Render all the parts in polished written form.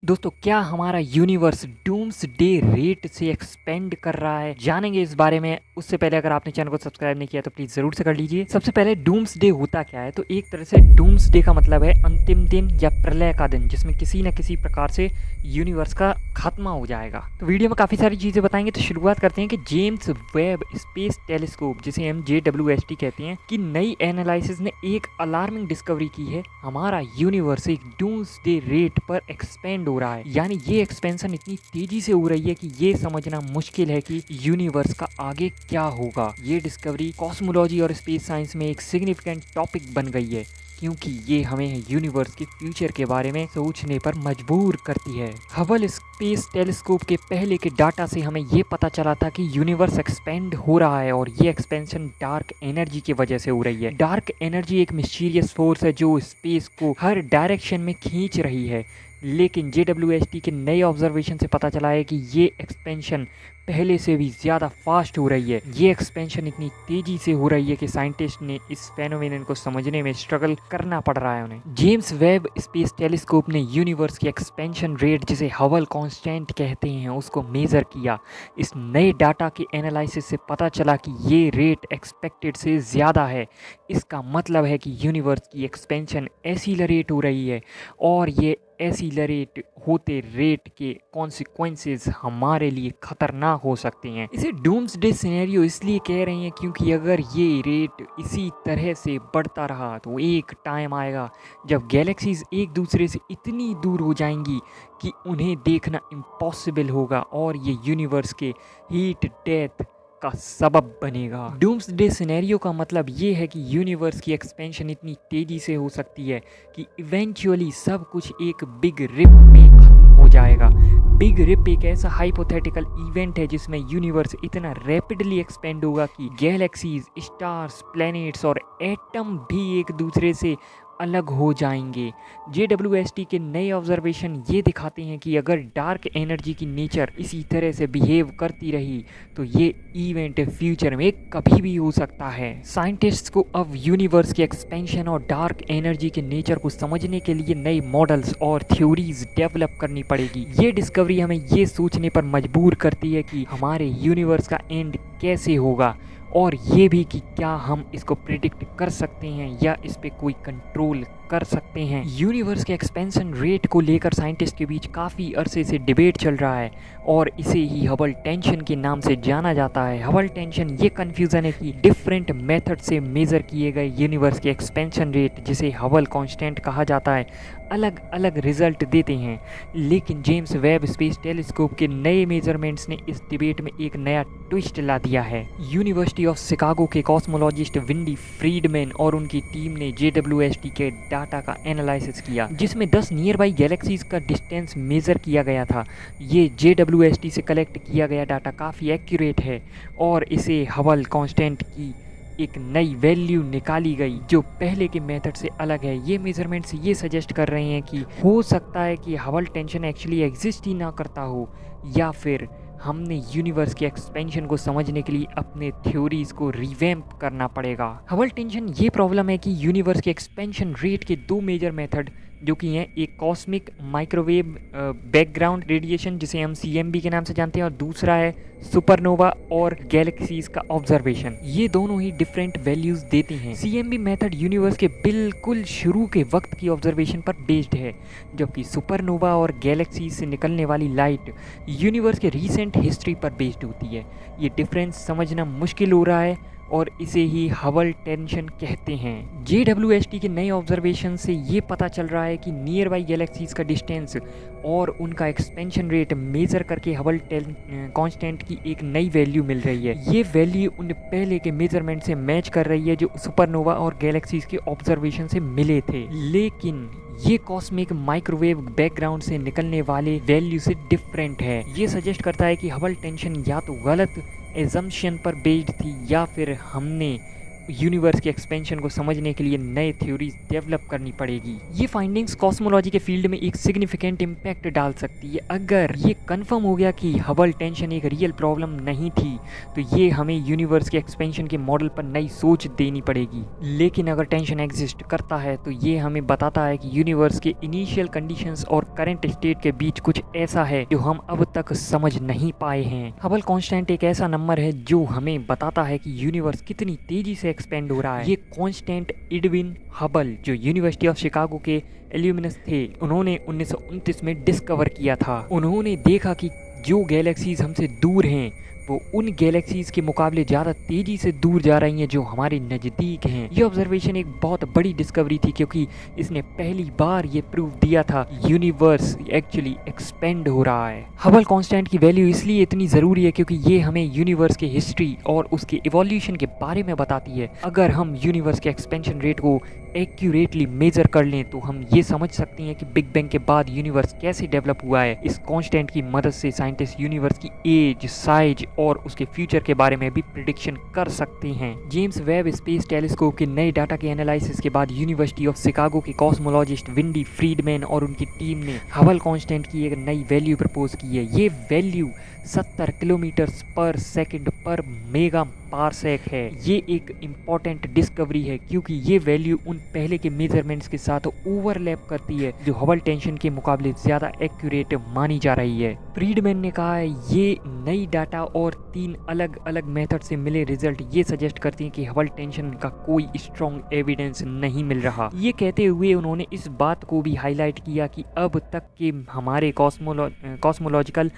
दोस्तों, क्या हमारा यूनिवर्स डूम्सडे रेट से एक्सपेंड कर रहा है? जानेंगे इस बारे में। उससे पहले अगर आपने चैनल को सब्सक्राइब नहीं किया तो प्लीज़ ज़रूर से कर लीजिए। सबसे पहले डूम्सडे होता क्या है? तो एक तरह से डूम्सडे का मतलब है अंतिम दिन या प्रलय का दिन, जिसमें किसी न किसी प्रकार से यूनिवर्स का खात्मा हो जाएगा। तो वीडियो में काफ़ी सारी चीज़ें बताएंगे। तो शुरुआत करते हैं कि जेम्स वेब स्पेस टेलीस्कोप, जिसे हम JWST कहते हैं, कि नई एनालिसिस ने एक अलार्मिंग डिस्कवरी की है। हमारा यूनिवर्स एक डूम्सडे रेट पर एक्सपेंड हो रहा है, यानी ये एक्सपेंशन इतनी तेजी से हो रही है कि ये समझना मुश्किल है कि यूनिवर्स का आगे क्या होगा। ये डिस्कवरी कॉस्मोलॉजी और स्पेस साइंस में एक सिग्निफिकेंट टॉपिक बन गई है, क्योंकि ये हमें यूनिवर्स के फ्यूचर के बारे में सोचने पर मजबूर करती है। हबल स्पेस टेलीस्कोप के पहले के डाटा से हमें ये पता चला था कि यूनिवर्स एक्सपेंड हो रहा है, और ये एक्सपेंशन डार्क एनर्जी की वजह से हो रही है। डार्क एनर्जी एक मिस्टीरियस फोर्स है जो स्पेस को हर डायरेक्शन में खींच रही है, लेकिन JWST के नए ऑब्जर्वेशन से पता चला है कि ये एक्सपेंशन पहले से भी ज़्यादा फास्ट हो रही है। ये एक्सपेंशन इतनी तेज़ी से हो रही है कि साइंटिस्ट ने इस फेनोमेनन को समझने में स्ट्रगल करना पड़ रहा है उन्हें। जेम्स वेब स्पेस टेलीस्कोप ने यूनिवर्स की एक्सपेंशन रेट, जिसे हबल कांस्टेंट कहते हैं, उसको मेज़र किया। इस नए डाटा के एनालिसिस से पता चला कि ये रेट एक्सपेक्टेड से ज़्यादा है। इसका मतलब है कि यूनिवर्स की एक्सपेंशन एसिलरेट हो रही है, और ये एसिलरेट होते रेट के कॉन्सिक्वेंसेस हमारे लिए खतरनाक हो सकते हैं। इसे डूम्सडे सिनेरियो इसलिए कह रहे हैं क्योंकि अगर ये रेट इसी तरह से बढ़ता रहा तो एक टाइम आएगा जब गैलेक्सीज एक दूसरे से इतनी दूर हो जाएंगी कि उन्हें देखना इम्पॉसिबल होगा, और ये यूनिवर्स के हीट डेथ का सबब बनेगा। डूम्सडे सिनेरियो का मतलब ये है कि यूनिवर्स की एक्सपेंशन इतनी तेजी से हो सकती है कि इवेंचुअली सब कुछ एक बिग रिप में खत्म हो जाएगा। बिग रिप एक ऐसा हाइपोथेटिकल इवेंट है जिसमें यूनिवर्स इतना रैपिडली एक्सपेंड होगा कि गैलेक्सीज, स्टार्स, प्लैनेट्स और एटम भी एक दूसरे से अलग हो जाएंगे। JWST के नए ऑब्जर्वेशन ये दिखाते हैं कि अगर डार्क एनर्जी की नेचर इसी तरह से बिहेव करती रही तो ये इवेंट फ्यूचर में कभी भी हो सकता है। साइंटिस्ट्स को अब यूनिवर्स के एक्सपेंशन और डार्क एनर्जी के नेचर को समझने के लिए नए मॉडल्स और थ्योरीज डेवलप करनी पड़ेगी। ये डिस्कवरी हमें ये सोचने पर मजबूर करती है कि हमारे यूनिवर्स का एंड कैसे होगा, और ये भी कि क्या हम इसको प्रिडिक्ट कर सकते हैं या इस पे कोई कंट्रोल कर सकते हैं। यूनिवर्स के एक्सपेंशन रेट को लेकर साइंटिस्ट के बीच काफ़ी अरसे से डिबेट चल रहा है, और इसे ही हबल टेंशन के नाम से जाना जाता है। हबल टेंशन ये कन्फ्यूज़न है कि डिफरेंट मेथड से मेज़र किए गए यूनिवर्स के एक्सपेंशन रेट, जिसे हबल कांस्टेंट कहा जाता है, अलग अलग रिजल्ट देते हैं। लेकिन जेम्स वेब स्पेस टेलीस्कोप के नए मेजरमेंट्स ने इस डिबेट में एक नया ट्विस्ट ला दिया है। यूनिवर्सिटी ऑफ शिकागो के कॉस्मोलॉजिस्ट विंडी फ्रीडमैन और उनकी टीम ने JWST के डाटा का एनालिसिस किया, जिसमें 10 नियर बाई गैलेक्सीज का डिस्टेंस मेज़र किया गया था। ये JWST से कलेक्ट किया गया डाटा काफ़ी एक्यूरेट है, और इसे हबल कांस्टेंट की एक नई वैल्यू निकाली गई जो पहले के मेथड से अलग है। ये मेजरमेंट्स ये सजेस्ट कर रहे हैं कि हो सकता है कि हबल टेंशन एक्चुअली एग्जिस्ट ही ना करता हो, या फिर हमने यूनिवर्स के एक्सपेंशन को समझने के लिए अपने थ्योरीज को रिवैम्प करना पड़ेगा। हबल टेंशन ये प्रॉब्लम है कि यूनिवर्स के एक्सपेंशन रेट के दो मेजर मेथड जो कि हैं, एक कॉस्मिक माइक्रोवेव बैकग्राउंड रेडिएशन, जिसे हम CMB के नाम से जानते हैं, और दूसरा है सुपरनोवा और गैलेक्सीज का ऑब्जर्वेशन। ये दोनों ही डिफरेंट वैल्यूज देते हैं। CMB मेथड यूनिवर्स के बिल्कुल शुरू के वक्त की ऑब्जर्वेशन पर बेस्ड है, जबकि सुपरनोवा और गैलेक्सीज से निकलने वाली लाइट यूनिवर्स के रीसेंट हिस्ट्री पर बेस्ड होती है। ये डिफरेंस समझना मुश्किल हो रहा है, और इसे ही हबल टेंशन कहते हैं। JWST के नए ऑब्जर्वेशन से ये पता चल रहा है कि नियर बाई गैलेक्सीज का डिस्टेंस और उनका एक्सपेंशन रेट मेज़र करके हबल कांस्टेंट की एक नई वैल्यू मिल रही है। ये वैल्यू उन पहले के मेजरमेंट से मैच कर रही है जो सुपरनोवा और गैलेक्सीज के ऑब्जर्वेशन से मिले थे, लेकिन ये कॉस्मिक माइक्रोवेव बैकग्राउंड से निकलने वाले वैल्यू से डिफरेंट है। ये सजेस्ट करता है कि हबल टेंशन या तो गलत एजम्पशन पर बेस्ड थी, या फिर हमने यूनिवर्स के एक्सपेंशन को समझने के लिए नए थ्योरीज डेवलप करनी पड़ेगी। ये फाइंडिंग्स कॉस्मोलॉजी के फील्ड में एक सिग्निफिकेंट इम्पैक्ट डाल सकती है। अगर ये कंफर्म हो गया कि हबल टेंशन एक रियल प्रॉब्लम नहीं थी तो ये हमें यूनिवर्स के एक्सपेंशन के मॉडल पर नई सोच देनी पड़ेगी। लेकिन अगर टेंशन एग्जिस्ट करता है तो ये हमें बताता है कि यूनिवर्स के इनिशियल कंडीशंस और करंट स्टेट के बीच कुछ ऐसा है जो हम अब तक समझ नहीं पाए हैं। हबल कांस्टेंट एक ऐसा नंबर है जो हमें बताता है कि यूनिवर्स कितनी तेजी से एक्सपेंड हो रहा है। ये कांस्टेंट एडविन हबल जो यूनिवर्सिटी ऑफ शिकागो के एल्यूमिनस थे, उन्होंने 1929 में डिस्कवर किया था। उन्होंने देखा कि जो गैलेक्सीज हमसे दूर हैं वो उन गैलेक्सीज के मुकाबले ज़्यादा तेज़ी से दूर जा रही हैं जो हमारे नज़दीक हैं। ये ऑब्जर्वेशन एक बहुत बड़ी डिस्कवरी थी क्योंकि इसने पहली बार ये प्रूव दिया था यूनिवर्स एक्चुअली एक्सपेंड हो रहा है। हबल कांस्टेंट की वैल्यू इसलिए इतनी ज़रूरी है क्योंकि ये हमें यूनिवर्स के हिस्ट्री और उसके इवोल्यूशन के बारे में बताती है। अगर हम यूनिवर्स के एक्सपेंशन रेट को एक्यूरेटली मेजर कर लें तो हम ये समझ सकते हैं कि बिग बैंग के बाद यूनिवर्स कैसे डेवलप हुआ है। इस कांस्टेंट की मदद से साइंटिस्ट यूनिवर्स की एज, साइज और उसके फ्यूचर के बारे में भी प्रिडिक्शन कर सकते हैं। जेम्स वेब स्पेस टेलीस्कोप के नए डाटा के एनालिसिस के बाद यूनिवर्सिटी ऑफ शिकागो के कॉस्मोलॉजिस्ट विंडी फ्रीडमैन और उनकी टीम ने हबल कांस्टेंट की एक नई वैल्यू प्रपोज की है। ये वैल्यू 70 किलोमीटर पर सेकंड पर मेगा पारसेक है। ये एक इम्पॉर्टेंट डिस्कवरी है क्योंकि ये वैल्यू उन पहले के मेजरमेंट्स के साथ ओवरलैप करती है जो हबल टेंशन के मुकाबले ज़्यादा एक्यूरेट मानी जा रही है। फ्रीडमैन ने कहा है ये नई डाटा और 3 अलग अलग मेथड से मिले रिजल्ट ये सजेस्ट करती हैं कि हबल टेंशन का कोई स्ट्रॉन्ग एविडेंस नहीं मिल रहा। ये कहते हुए उन्होंने इस बात को भी हाईलाइट किया कि अब तक के हमारे कॉस्मोलॉजिकल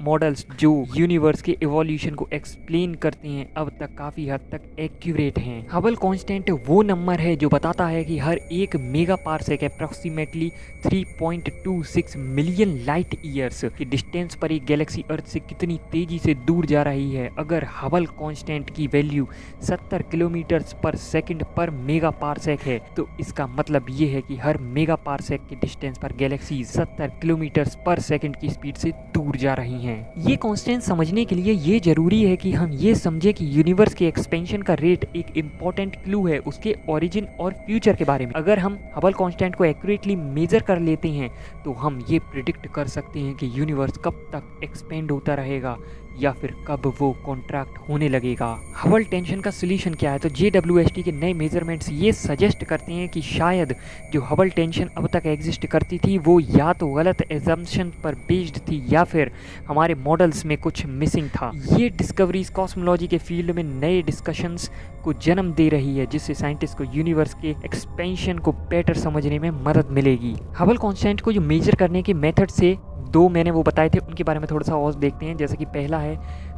मॉडल्स जो यूनिवर्स के इवोल्यूशन को एक्सप्लेन करते हैं अब तक काफ़ी हद तक एक्यूरेट हैं। हबल कांस्टेंट वो नंबर है जो बताता है कि हर एक mega parsec approximately 3.26 million light years की डिस्टेंस पर एक गैलेक्सी अर्थ से कितनी तेजी से दूर जा रही है। अगर हबल कांस्टेंट की वैल्यू 70 किलोमीटर पर सेकंड पर मेगा पारसेक है तो इसका मतलब ये है कि हर मेगा पारसेक के डिस्टेंस पर गैलेक्सी 70 किलोमीटर पर सेकंड की स्पीड से दूर जा रही हैं। ये कांस्टेंट समझने के लिए ये जरूरी है कि हम ये समझे कि यूनिवर्स के एक्सपेंशन का रेट एक इम्पॉर्टेंट क्लू है उसके ओरिजिन और फ्यूचर के बारे में। अगर हम हबल कांस्टेंट को एक्यूरेटली मेजर कर लेते हैं तो हम ये प्रिडिक्ट कर सकते हैं कि यूनिवर्स कब तक एक्सपेंड होता रहेगा या फिर कब वो कॉन्ट्रैक्ट होने लगेगा। हबल टेंशन का सोल्यूशन क्या है? तो JWST के नए मेजरमेंट्स ये सजेस्ट करते हैं कि शायद जो हबल टेंशन अब तक एग्जिस्ट करती थी वो या तो गलत एजम्पशन पर बेस्ड थी या फिर हमारे मॉडल्स में कुछ मिसिंग था। ये डिस्कवरीज कॉस्मोलॉजी के फील्ड में नए डिस्कशंस को जन्म दे रही है जिससे साइंटिस्ट को यूनिवर्स के एक्सपेंशन को बेटर समझने में मदद मिलेगी। हबल कांस्टेंट को जो मेजर करने के मेथड से दो मैंने वो बताए थे उनके बारे में थोड़ा सा और देखते हैं। जैसे कि पहला है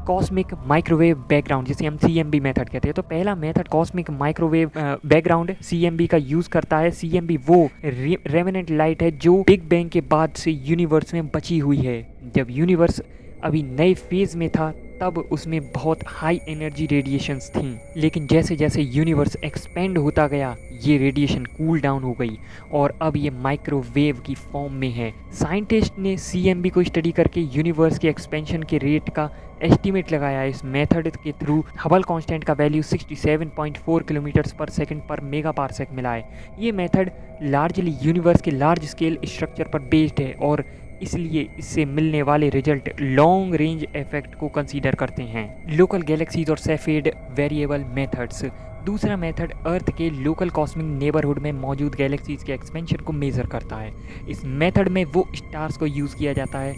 कॉस्मिक माइक्रोवेव बैकग्राउंड जिसे हम CMB मेथड कहते हैं। तो पहला method cosmic microwave background CMB का यूज़ करता है। CMB वो रेमिनेंट लाइट है जो बिग बैंग के बाद से यूनिवर्स में बची हुई है। जब यूनिवर्स अभी नए फेज में था तब उसमें बहुत हाई एनर्जी रेडिएशंस थीं, लेकिन जैसे जैसे यूनिवर्स एक्सपेंड होता गया ये रेडिएशन कूल डाउन हो गई और अब ये माइक्रोवेव की फॉर्म में है। साइंटिस्ट ने CMB को स्टडी करके यूनिवर्स के एक्सपेंशन के रेट का एस्टीमेट लगाया। इस मेथड के थ्रू हबल कांस्टेंट का वैल्यू 67.4 किलोमीटर पर सेकंड पर मेगा पारसेक मिला है। ये मेथड लार्जली यूनिवर्स के लार्ज स्केल स्ट्रक्चर पर बेस्ड है और इसलिए इससे मिलने वाले रिजल्ट लॉन्ग रेंज इफेक्ट को कंसीडर करते हैं। लोकल गैलेक्सीज और सेफेड वेरिएबल मेथड्स। दूसरा मेथड अर्थ के लोकल कॉस्मिक नेबरहुड में मौजूद गैलेक्सीज के एक्सपेंशन को मेज़र करता है। इस मेथड में वो स्टार्स को यूज़ किया जाता है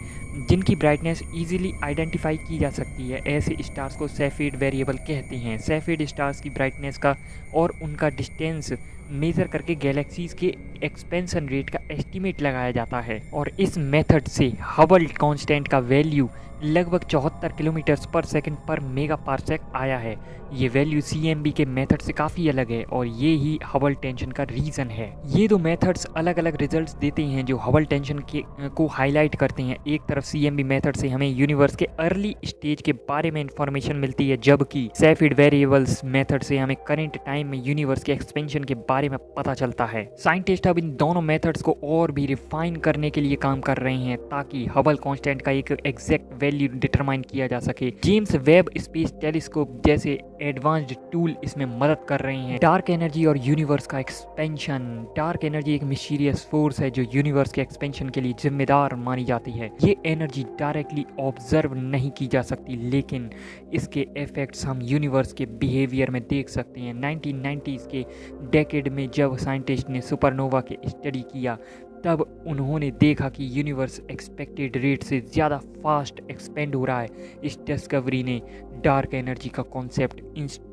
जिनकी ब्राइटनेस इजीली आइडेंटिफाई की जा सकती है। ऐसे स्टार्स को सेफेड वेरिएबल कहते हैं। सेफेड स्टार्स की ब्राइटनेस का और उनका डिस्टेंस मेज़र करके गैलेक्सीज के एक्सपेंशन रेट का एस्टीमेट लगाया जाता है और इस मेथड से हबल कांस्टेंट का वैल्यू लगभग 74 किलोमीटर पर सेकंड पर मेगा पारसेक आया है। ये वैल्यू CMB के मेथड से काफ़ी अलग है और ये ही हबल टेंशन का रीज़न है। ये दो मेथड्स अलग अलग रिजल्ट्स देते हैं जो हबल टेंशन को हाईलाइट करते हैं। एक तरफ CMB मेथड से हमें यूनिवर्स के अर्ली स्टेज के बारे में इंफॉर्मेशन मिलती है, जबकि सेफेड वेरिएबल्स मेथड से हमें करंट टाइम में यूनिवर्स के एक्सपेंशन के बारे में पता चलता है। साइंटिस्ट अब इन दोनों मेथड्स को और भी रिफाइन करने के लिए काम कर रहे हैं ताकि हबल कांस्टेंट का एक एग्जैक्ट वैल्यू डिटरमाइन किया जा सके। जेम्स वेब स्पेस टेलीस्कोप जैसे एडवांस्ड टूल इसमें मदद कर रहे हैं। डार्क एनर्जी और यूनिवर्स का एक्सपेंशन। डार्क एनर्जी एक मिस्टीरियस फोर्स है जो यूनिवर्स के एक्सपेंशन के लिए जिम्मेदार मानी जाती है। ये एनर्जी डायरेक्टली ऑब्जर्व नहीं की जा सकती, लेकिन इसके इफेक्ट्स हम यूनिवर्स के बिहेवियर में देख सकते हैं। 1990s के डेकेड में जब साइंटिस्ट ने सुपरनोवा के स्टडी किया, तब उन्होंने देखा कि यूनिवर्स एक्सपेक्टेड रेट से ज़्यादा फास्ट एक्सपेंड हो रहा है। इस डिस्कवरी ने डार्क एनर्जी का कॉन्सेप्ट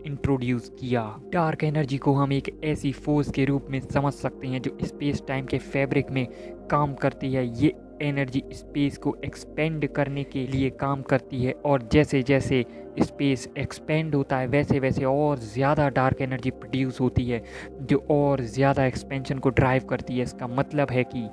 इंट्रोड्यूस किया। डार्क एनर्जी को हम एक ऐसी फोर्स के रूप में समझ सकते हैं जो स्पेस टाइम के फैब्रिक में काम करती है। ये एनर्जी स्पेस को एक्सपेंड करने के लिए काम करती है, और जैसे जैसे स्पेस एक्सपेंड होता है वैसे वैसे और ज़्यादा डार्क एनर्जी प्रोड्यूस होती है, जो और ज़्यादा एक्सपेंशन को ड्राइव करती है। इसका मतलब है कि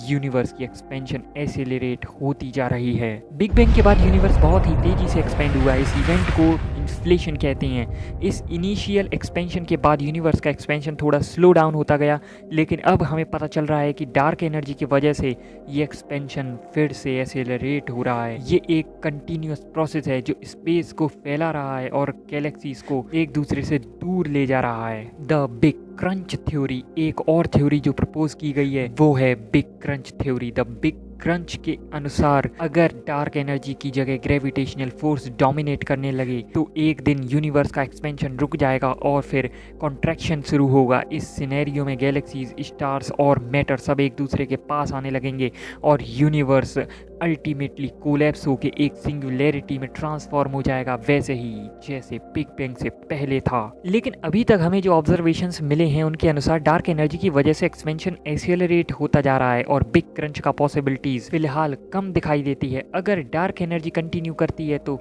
यूनिवर्स की एक्सपेंशन एक्सेलरेट होती जा रही है। बिग बैंग के बाद यूनिवर्स बहुत ही तेज़ी से एक्सपेंड हुआ है। इस इवेंट को इन्फ्लेशन कहते हैं। इस इनिशियल एक्सपेंशन के बाद यूनिवर्स का एक्सपेंशन थोड़ा स्लो डाउन होता गया, लेकिन अब हमें पता चल रहा है कि डार्क एनर्जी की वजह से ये एक्सपेंशन फिर से एक्सेलरेट हो रहा है। ये एक कंटिन्यूस प्रोसेस है जो स्पेस को फैला रहा है और गैलेक्सीज को एक दूसरे से दूर ले जा रहा है। द बिग क्रंच थ्योरी, एक और थ्योरी जो प्रपोज की गई है वो है big crunch theory. The big crunch के अनुसार अगर डार्क एनर्जी की जगह ग्रेविटेशनल फोर्स डोमिनेट करने लगे तो एक दिन यूनिवर्स का एक्सपेंशन रुक जाएगा और फिर कॉन्ट्रैक्शन शुरू होगा। इस सिनेरियो में गैलेक्सीज, स्टार्स और मैटर सब एक दूसरे के पास आने लगेंगे और यूनिवर्स अल्टीमेटली कोलैप्स होकर एक सिंगुलैरिटी में ट्रांसफॉर्म हो जाएगा, वैसे ही जैसे बिग बैंग से पहले था। लेकिन अभी तक हमें जो ऑब्जर्वेशंस मिले हैं उनके अनुसार डार्क एनर्जी की वजह से एक्सपेंशन एक्सेलरेट होता जा रहा है और बिग क्रंच का पॉसिबिलिटीज फिलहाल कम दिखाई देती है। अगर डार्क एनर्जी कंटिन्यू करती है तो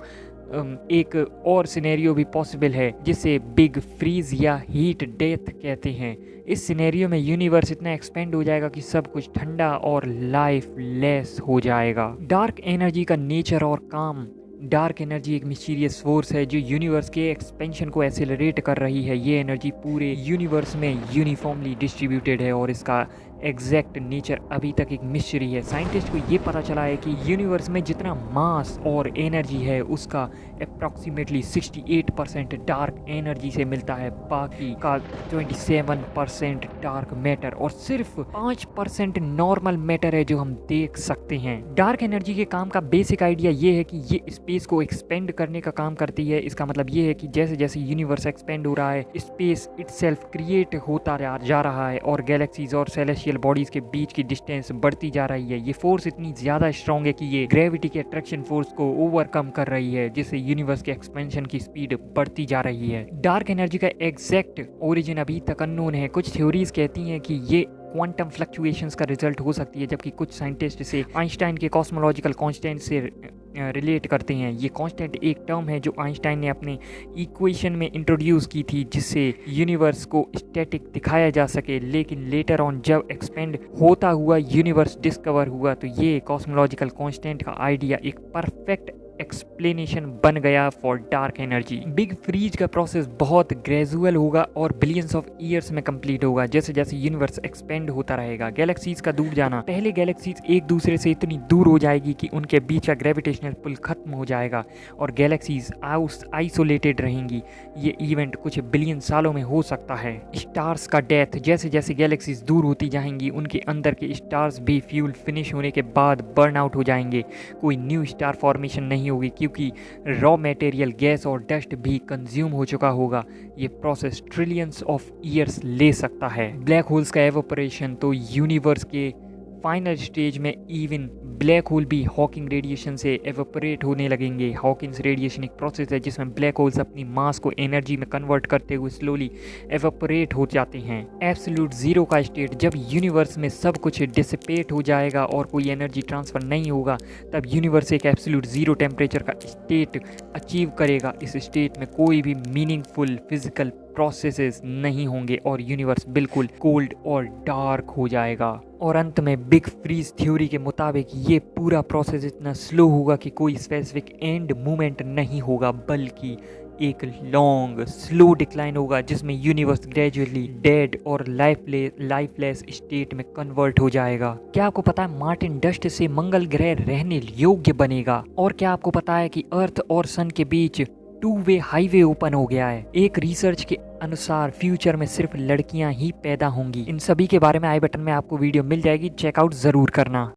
एक और सिनेरियो भी पॉसिबल है जिसे बिग फ्रीज या हीट डेथ कहते हैं। इस सिनेरियो में यूनिवर्स इतना एक्सपेंड हो जाएगा कि सब कुछ ठंडा और लाइफ लेस हो जाएगा। डार्क एनर्जी का नेचर और काम। डार्क एनर्जी एक मिस्टीरियस फोर्स है जो यूनिवर्स के एक्सपेंशन को एक्सेलरेट कर रही है। ये एनर्जी पूरे यूनिवर्स में यूनिफॉर्मली डिस्ट्रीब्यूटेड है और इसका एग्जैक्ट नेचर अभी तक एक मिस्ट्री है। साइंटिस्ट को ये पता चला है कि यूनिवर्स में जितना मास और एनर्जी है उसका अप्रॉक्सीमेटली 68% डार्क एनर्जी से मिलता है, बाकी का 27% डार्क मैटर और सिर्फ 5% नॉर्मल मैटर है जो हम देख सकते हैं। डार्क एनर्जी के काम का बेसिक आइडिया ये है कि ये स्पेस को एक्सपेंड करने का काम करती है। इसका मतलब ये है कि जैसे जैसे यूनिवर्स एक्सपेंड हो रहा है स्पेस इटसेल्फ क्रिएट होता जा रहा है और गैलेक्सीज और सेलेस्टियल बॉडीज के बीच की डिस्टेंस बढ़ती जा रही है। ये फोर्स इतनी ज्यादा स्ट्रॉन्ग है कि ये ग्रेविटी के अट्रैक्शन फोर्स को ओवरकम कर रही है, जिससे यूनिवर्स के एक्सपेंशन की स्पीड बढ़ती जा रही है। डार्क एनर्जी का एग्जैक्ट ओरिजिन अभी तक अननोन है। कुछ थ्योरीज कहती हैं कि ये क्वांटम फ्लक्चुएशंस का रिजल्ट हो सकती है, जबकि कुछ साइंटिस्ट इसे आइंस्टाइन के कॉस्मोलॉजिकल कांस्टेंट से रिलेट करते हैं। ये कांस्टेंट एक टर्म है जो आइंस्टाइन ने अपने इक्वेशन में इंट्रोड्यूस की थी जिससे यूनिवर्स को स्टैटिक दिखाया जा सके, लेकिन लेटर ऑन जब एक्सपेंड होता हुआ यूनिवर्स डिस्कवर हुआ तो ये कॉस्मोलॉजिकल कांस्टेंट का आइडिया एक परफेक्ट एक्सप्लेनेशन बन गया for dark energy. Big freeze का प्रोसेस बहुत ग्रेजुअल होगा और बिलियंस ऑफ ईयर्स में कंप्लीट होगा। जैसे जैसे यूनिवर्स एक्सपेंड होता रहेगा गैलेक्सीज का दूर जाना, पहले गैलेक्सीज एक दूसरे से इतनी दूर हो जाएगी कि उनके बीच का ग्रेविटेशनल पुल खत्म हो जाएगा और गैलेक्सीज आइसोलेटेड रहेंगी। ये इवेंट कुछ बिलियन सालों में हो सकता है। स्टार्स का डेथ, जैसे जैसे गैलेक्सीज दूर होती जाएंगी उनके अंदर के स्टार्स भी फ्यूल फिनिश होने के बाद बर्न आउट हो जाएंगे। कोई न्यू स्टार फॉर्मेशन नहीं होगी क्योंकि रॉ मटेरियल, गैस और डस्ट भी कंज्यूम हो चुका होगा। ये प्रोसेस ट्रिलियंस ऑफ ईयर्स ले सकता है। ब्लैक होल्स का एवोपरेशन, तो यूनिवर्स के फाइनल स्टेज में इवन ब्लैक होल भी हॉकिंग रेडिएशन से एवोपरेट होने लगेंगे। हॉकिंग्स रेडिएशन एक प्रोसेस है जिसमें ब्लैक होल्स अपनी मास को एनर्जी में कन्वर्ट करते हुए स्लोली एवोपरेट हो जाते हैं। एब्सोल्यूट जीरो का स्टेट, जब यूनिवर्स में सब कुछ डिसिपेट हो जाएगा और कोई एनर्जी ट्रांसफर नहीं होगा तब यूनिवर्स एक एब्सोल्यूट जीरो टेम्परेचर का स्टेट अचीव करेगा। इस स्टेट में कोई भी मीनिंगफुल फिजिकल प्रोसेसेस नहीं होंगे और यूनिवर्स बिल्कुल कोल्ड और डार्क हो जाएगा। और अंत में बिग फ्रीज थ्योरी के मुताबिक ये पूरा प्रोसेस इतना स्लो होगा कि कोई स्पेसिफिक एंड मोमेंट नहीं होगा, बल्कि एक लॉन्ग स्लो डिक्लाइन होगा जिसमें यूनिवर्स ग्रेजुअली डेड और लाइफलेस स्टेट में कन्वर्ट हो जाएगा। क्या आपको पता है मार्टिन डस्ट से मंगल ग्रह रहने योग्य बनेगा? और क्या आपको पता है कि अर्थ और सन के बीच 2 वे हाईवे ओपन हो गया है? एक रिसर्च के अनुसार फ्यूचर में सिर्फ लड़कियां ही पैदा होंगी। इन सभी के बारे में आई बटन में आपको वीडियो मिल जाएगी, चेकआउट जरूर करना।